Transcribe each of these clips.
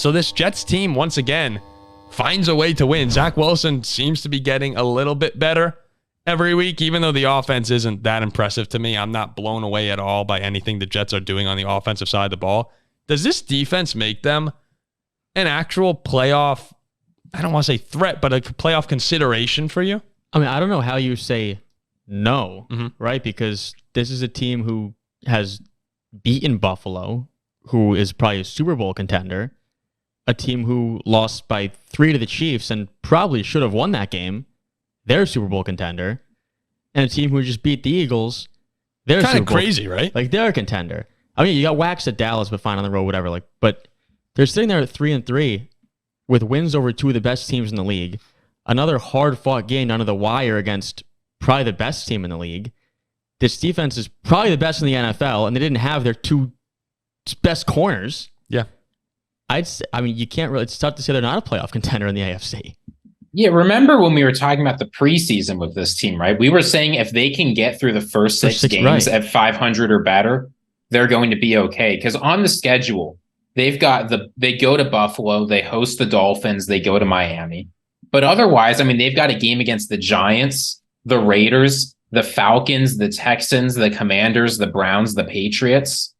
So this Jets team, once again, finds a way to win. Zach Wilson seems to be getting a little bit better every week, even though the offense isn't that impressive to me. I'm not blown away at all by anything the Jets are doing on the offensive side of the ball. Does this defense make them an actual playoff, I don't want to say threat, but a playoff consideration for you? I mean, I don't know how you say no, right? Because this is a team who has beaten Buffalo, who is probably a Super Bowl contender, a team who lost by 3 to the Chiefs and probably should have won that game. They're a Super Bowl contender. And a team who just beat the Eagles, they're kind of crazy, right? Like, they're a contender. I mean, you got waxed at Dallas, but fine on the road, whatever. Like, but they're sitting there at 3-3 with wins over 2 of the best teams in the league. Another hard-fought game under the wire against probably the best team in the league. This defense is probably the best in the NFL, and they didn't have their 2 best corners. Yeah. I mean, you can't really, it's tough to say they're not a playoff contender in the AFC. Yeah, remember when we were talking about the preseason with this team, right? We were saying if they can get through the first six games at 500 or better, they're going to be okay. Because on the schedule, they go to Buffalo, they host the Dolphins, they go to Miami. But otherwise, I mean, they've got a game against the Giants, the Raiders, the Falcons, the Texans, the Commanders, the Browns, the Patriots.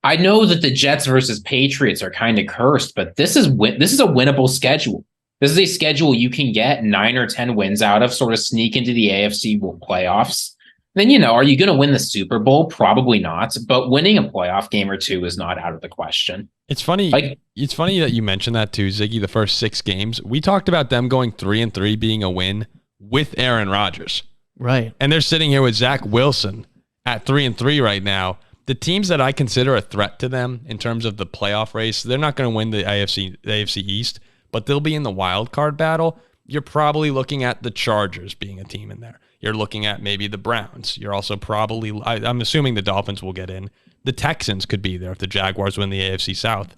I know that the Jets versus Patriots are kind of cursed, but this is a winnable schedule. This is a schedule you can get 9 or 10 wins out of, sort of sneak into the AFC playoffs. Then, are you going to win the Super Bowl? Probably not, but winning a playoff game or 2 is not out of the question. It's funny. It's funny that you mentioned that too, Ziggy. The first 6 games, we talked about them going 3-3 being a win with Aaron Rodgers. Right. And they're sitting here with Zach Wilson at 3-3 right now. The teams that I consider a threat to them in terms of the playoff race, they're not going to win the AFC East, but they'll be in the wild card battle. You're probably looking at the Chargers being a team in there. You're looking at maybe the Browns. You're also probably, I'm assuming the Dolphins will get in. The Texans could be there if the Jaguars win the AFC South.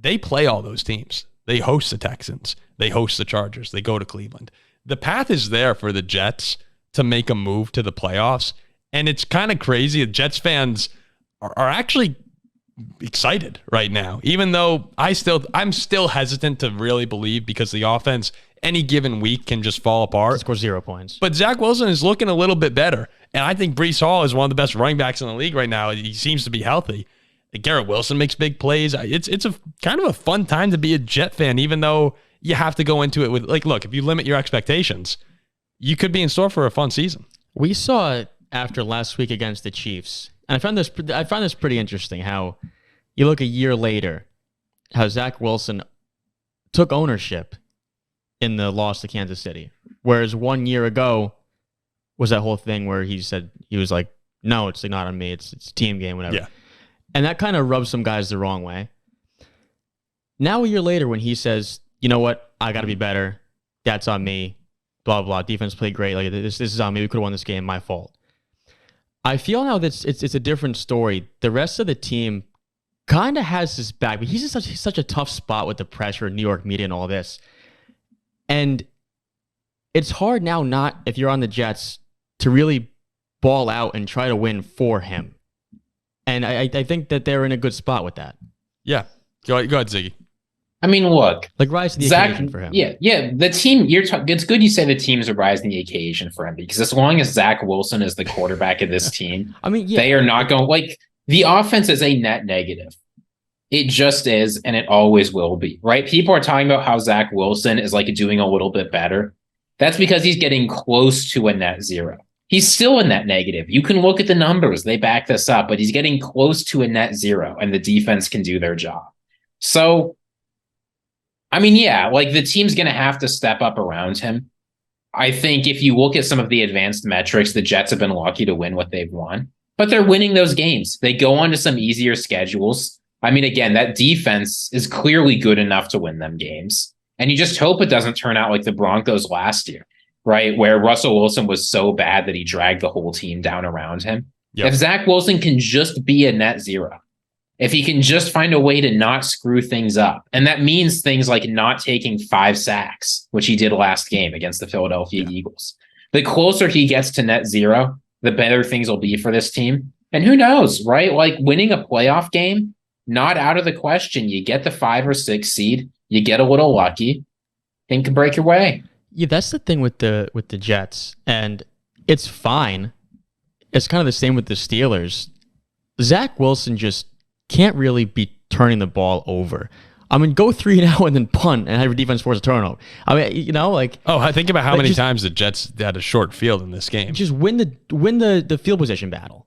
They play all those teams. They host the Texans. They host the Chargers. They go to Cleveland. The path is there for the Jets to make a move to the playoffs. And it's kind of crazy. The Jets fans are actually excited right now, even though I'm still hesitant to really believe because the offense any given week can just fall apart. Score 0 points. But Zach Wilson is looking a little bit better. And I think Breece Hall is one of the best running backs in the league right now. He seems to be healthy. Garrett Wilson makes big plays. It's a kind of a fun time to be a Jet fan, even though you have to go into it with, look, if you limit your expectations, you could be in store for a fun season. We saw it after last week against the Chiefs. And I found this pretty interesting, how you look a year later, how Zach Wilson took ownership in the loss to Kansas City. Whereas 1 year ago was that whole thing where he was like, no, it's not on me. It's a team game, whatever. Yeah. And that kind of rubs some guys the wrong way. Now a year later when he says, you know what, I got to be better. That's on me. Blah, blah. Defense played great. Like this is on me. We could have won this game. My fault. I feel now that it's a different story. The rest of the team kind of has his back, but he's in such a tough spot with the pressure, New York media and all this. And it's hard now not, if you're on the Jets, to really ball out and try to win for him. And I think that they're in a good spot with that. Yeah. Go ahead, Ziggy. I mean, look. Like, rise to the occasion for him. Yeah. The team, it's good you say the teams are rising to the occasion for him, because as long as Zach Wilson is the quarterback of this team, I mean, they are not going, the offense is a net negative. It just is, and it always will be, right? People are talking about how Zach Wilson is doing a little bit better. That's because he's getting close to a net zero. He's still a net negative. You can look at the numbers. They back this up, but he's getting close to a net zero, and the defense can do their job. So, I mean, yeah, the team's going to have to step up around him. I think if you look at some of the advanced metrics, the Jets have been lucky to win what they've won, but they're winning those games. They go on to some easier schedules. I mean, again, that defense is clearly good enough to win them games. And you just hope it doesn't turn out like the Broncos last year, right? Where Russell Wilson was so bad that he dragged the whole team down around him. Yep. If Zach Wilson can just be a net zero, if he can just find a way to not screw things up, and that means things like not taking 5 sacks, which he did last game against the Philadelphia Eagles. The closer he gets to net zero, the better things will be for this team. And who knows, right? Winning a playoff game not out of the question. You get the 5 or 6 seed, you get a little lucky, and can break your way. Yeah, that's the thing with the Jets, and it's fine. It's kind of the same with the Steelers. Zach Wilson just can't really be turning the ball over. I mean, go 3-0 and then punt and have your defense force a turnover. I mean, I think about how many times the Jets had a short field in this game. Just win the field position battle.